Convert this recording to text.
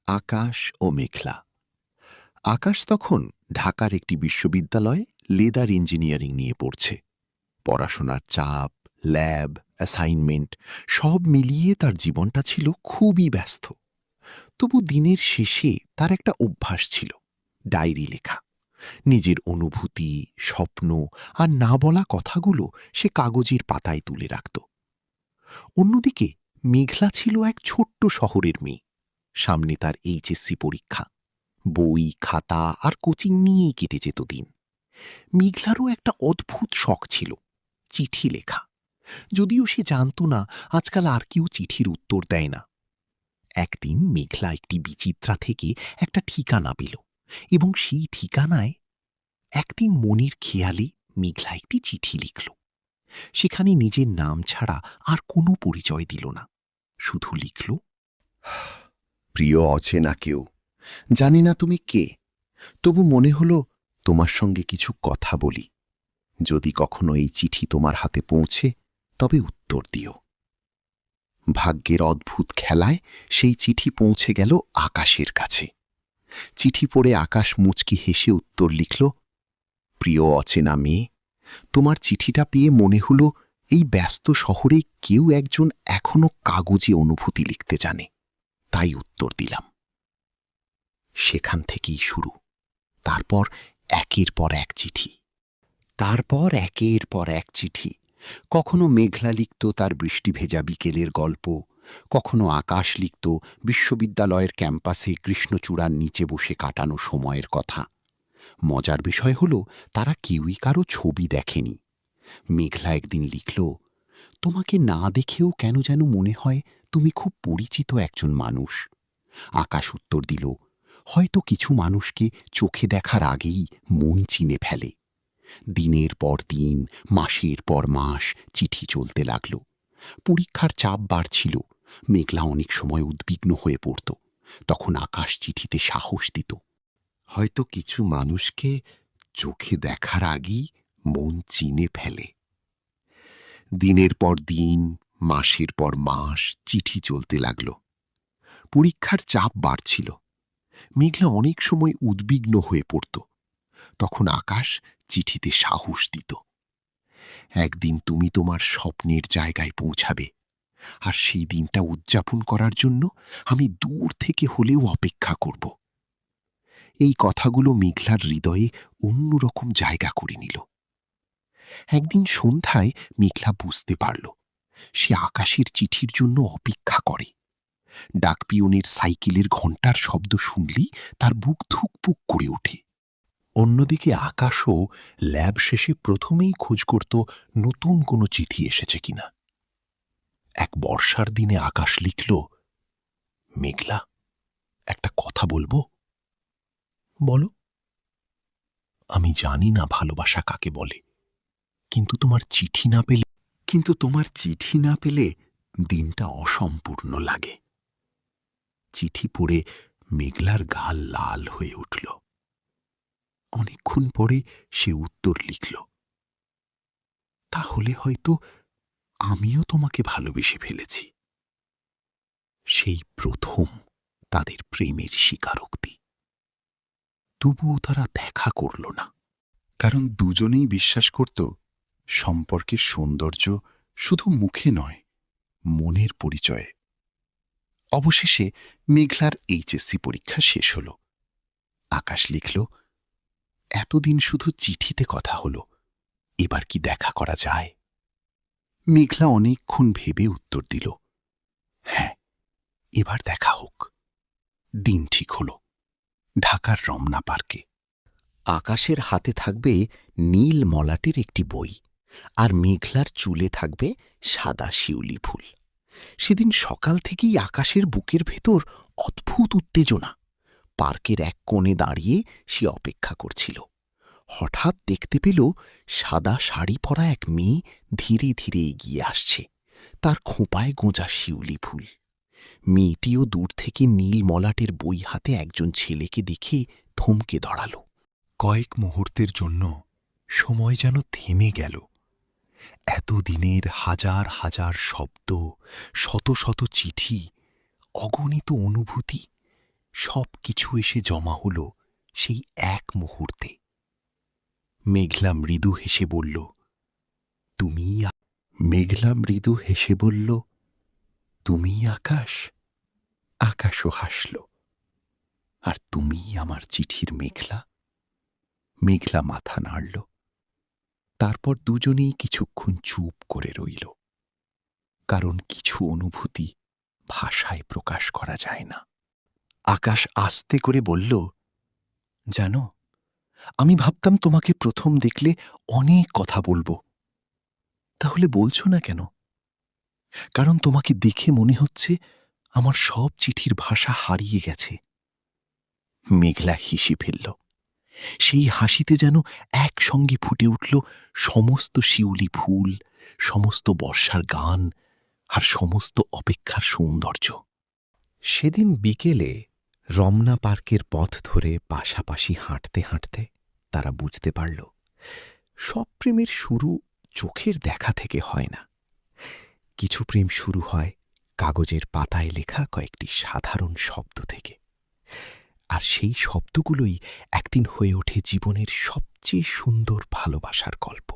আকাশ ও মেঘলা। আকাশ তখন ঢাকার একটি বিশ্ববিদ্যালয়ে লেদার ইঞ্জিনিয়ারিং নিয়ে পড়ছে। পড়াশোনার চাপ, ল্যাব, অ্যাসাইনমেন্ট সব মিলিয়ে তার জীবনটা ছিল খুবই ব্যস্ত। তবু দিনের শেষে তার একটা অভ্যাস ছিল, ডায়েরি লেখা। নিজের অনুভূতি, স্বপ্ন আর না বলা কথাগুলো সে কাগজের পাতায় তুলে রাখত। অন্যদিকে মেঘলা ছিল এক ছোট্ট শহরের মেয়ে। সামনে তার এইচএসসি পরীক্ষা। বই, খাতা আর কোচিং নিয়েই কেটে যেত দিন। মেঘলারও একটা অদ্ভুত শখ ছিল, চিঠি লেখা। যদিও সে জানত না আজকাল আর কেউ চিঠির উত্তর দেয় না। একদিন মেঘলা একটি বিচিত্রা থেকে একটা ঠিকানা পেল, এবং সেই ঠিকানায় একদিন মনির খেয়ালে মেঘলা একটি চিঠি লিখল। সেখানে নিজের নাম ছাড়া আর কোনো পরিচয় দিল না, শুধু লিখল, প্রিয় অচেনা কেউ, জানি না তুমি কে, তবু মনে হলো তোমার সঙ্গে কিছু কথা বলি। যদি কখনো এই চিঠি তোমার হাতে পৌঁছে তবে উত্তর দিও। ভাগ্যের অদ্ভুত খেলায় সেই চিঠি পৌঁছে গেল আকাশের কাছে। চিঠি পড়ে আকাশ মুচকি হেসে উত্তর লিখল, প্রিয় অচেনা মেয়ে, তোমার চিঠিটা পেয়ে মনে হলো এই ব্যস্ত শহরে কেউ একজন এখনো কাগজে অনুভূতি লিখতে জানে, তাই উত্তর দিলাম। সেখান থেকেই শুরু। তারপর একের পর এক চিঠি। কখনো মেঘলা লিখত তার বৃষ্টি ভেজা বিকেলের গল্প, কখনো আকাশ লিখত বিশ্ববিদ্যালয়ের ক্যাম্পাসে কৃষ্ণচূড়ার নিচে বসে কাটানো সময়ের কথা। মজার বিষয় হলো তারা কেউই কারো ছবি দেখেনি। মেঘলা একদিন লিখল, তোমাকে না দেখেও কেন যেন মনে হয় তুমি খুব পরিচিত একজন মানুষ। আকাশ উত্তর দিল, হয়তো কিছু মানুষকে চোখে দেখার আগেই মন চিনে ফেলে। দিনের পর দিন, মাসের পর মাস চিঠি চলতে লাগল। পরীক্ষার চাপ বাড়ছিল। মেঘলা অনেক সময় উদ্বিগ্ন হয়ে পড়ত। তখন আকাশ চিঠিতে সাহস দিত, হয়তো কিছু মানুষকে চোখে দেখার আগেই মন চিনে ফেলে। দিনের পর দিন, মাসের পর মাস চিঠি চলতে লাগল। পরীক্ষার চাপ বাড়ছিল। মেঘলা অনেক সময় উদ্বিগ্ন হয়ে পড়ত। তখন আকাশ চিঠিতে সাহস দিত, একদিন তুমি তোমার স্বপ্নের জায়গায় পৌঁছাবে, আর সেই দিনটা উদযাপন করার জন্য আমি দূর থেকে হলেও অপেক্ষা করব। এই কথাগুলো মেঘলার হৃদয়ে অন্যরকম জায়গা করে নিল। একদিন সন্ধ্যায় মেঘলা বুঝতে পারল সে আকাশের চিঠির জন্য অপেক্ষা করে। ডাকপিয়নের সাইকেলের ঘণ্টার শব্দ শুনলেই তার বুক ধুকপুক করে ওঠে। অন্যদিকে আকাশও ল্যাব শেষে প্রথমেই খোঁজ করত নতুন কোনো চিঠি এসেছে কিনা। এক বর্ষার দিনে আকাশ লিখল, মেঘলা, একটা কথা বলবো? বলো। আমি জানি না ভালোবাসা কাকে বলে, কিন্তু তোমার চিঠি না পেলে দিনটা অসম্পূর্ণ লাগে। চিঠি পড়ে মেঘলার গাল লাল হয়ে উঠল। অনেকক্ষণ পরে সে উত্তর লিখল, তাহলে হয়তো আমিও তোমাকে ভালোবেসে ফেলেছি। সেই প্রথম তাদের প্রেমের স্বীকারোক্তি। তবুও তারা দেখা করল না, কারণ দুজনেই বিশ্বাস করত সম্পর্কের সৌন্দর্য শুধু মুখে নয়, মনের পরিচয়ে। অবশেষে মেঘলার এইচএসসি পরীক্ষা শেষ হল। আকাশ লিখল, এতদিন শুধু চিঠিতে কথা হলো, এবার কি দেখা করা যায়? মেঘলা অনেকক্ষণ ভেবে উত্তর দিল, হ্যাঁ, এবার দেখা হোক। দিন ঠিক হল, ঢাকার রমনা পার্কে। আকাশের হাতে থাকবে নীল মলাটের একটি বই, আর মেঘলার চুলে থাকবে সাদা শিউলি ফুল। সেদিন সকাল থেকেই আকাশের বুকের ভেতর অদ্ভুত উত্তেজনা। পার্কের এক কোণে দাঁড়িয়ে সে অপেক্ষা করছিল। হঠাৎ দেখতে পেল সাদা শাড়ি পরা এক মেয়ে ধীরে ধীরে এগিয়ে আসছে, তার খোঁপায় গোঁজা শিউলি ফুল। মেয়েটিও দূর থেকে নীল মলাটের বই হাতে একজন ছেলেকে দেখে থমকে দাঁড়াল। কয়েক মুহূর্তের জন্য সময় যেন থেমে গেল। এতদিনের হাজার হাজার শব্দ, শত শত চিঠি, অগণিত অনুভূতি সব কিছু এসে জমা হল সেই এক মুহূর্তে। মেঘলা মৃদু হেসে বলল, মেঘলা মৃদু হেসে বলল, তুমিই আকাশ। আকাশও হাসল। আর তুমিই আমার চিঠির মেঘলা। মেঘলা মাথা নাড়ল। তারপর দুজনেই কিছুক্ষণ চুপ করে রইল, কারণ কিছু অনুভূতি ভাষায় প্রকাশ করা যায় না। আকাশ আস্তে করে বলল, জানো, আমি ভাবতাম তোমাকে প্রথম দেখলে অনেক কথা বলবো। তাহলে বলছো না কেন? কারণ তোমাকে দেখে মনে হচ্ছে আমার সব চিঠির ভাষা হারিয়ে গেছে। মেঘলা হেসে ফেলল। সেই হাসিতে যেন একসঙ্গে ফুটে উঠল সমস্ত শিউলি ফুল, সমস্ত বর্ষার গান, আর সমস্ত অপেক্ষার সৌন্দর্য। সেদিন বিকেলে রমনা পার্কের পথ ধরে পাশাপাশি হাঁটতে হাঁটতে তারা বুঝতে পারল, সব প্রেমের শুরু চোখের দেখা থেকে হয় না। কিছু প্রেম শুরু হয় কাগজের পাতায় লেখা কয়েকটি সাধারণ শব্দ থেকে, আর সেই শব্দগুলোই একদিন হয়ে ওঠে জীবনের সবচেয়ে সুন্দর ভালোবাসার গল্প।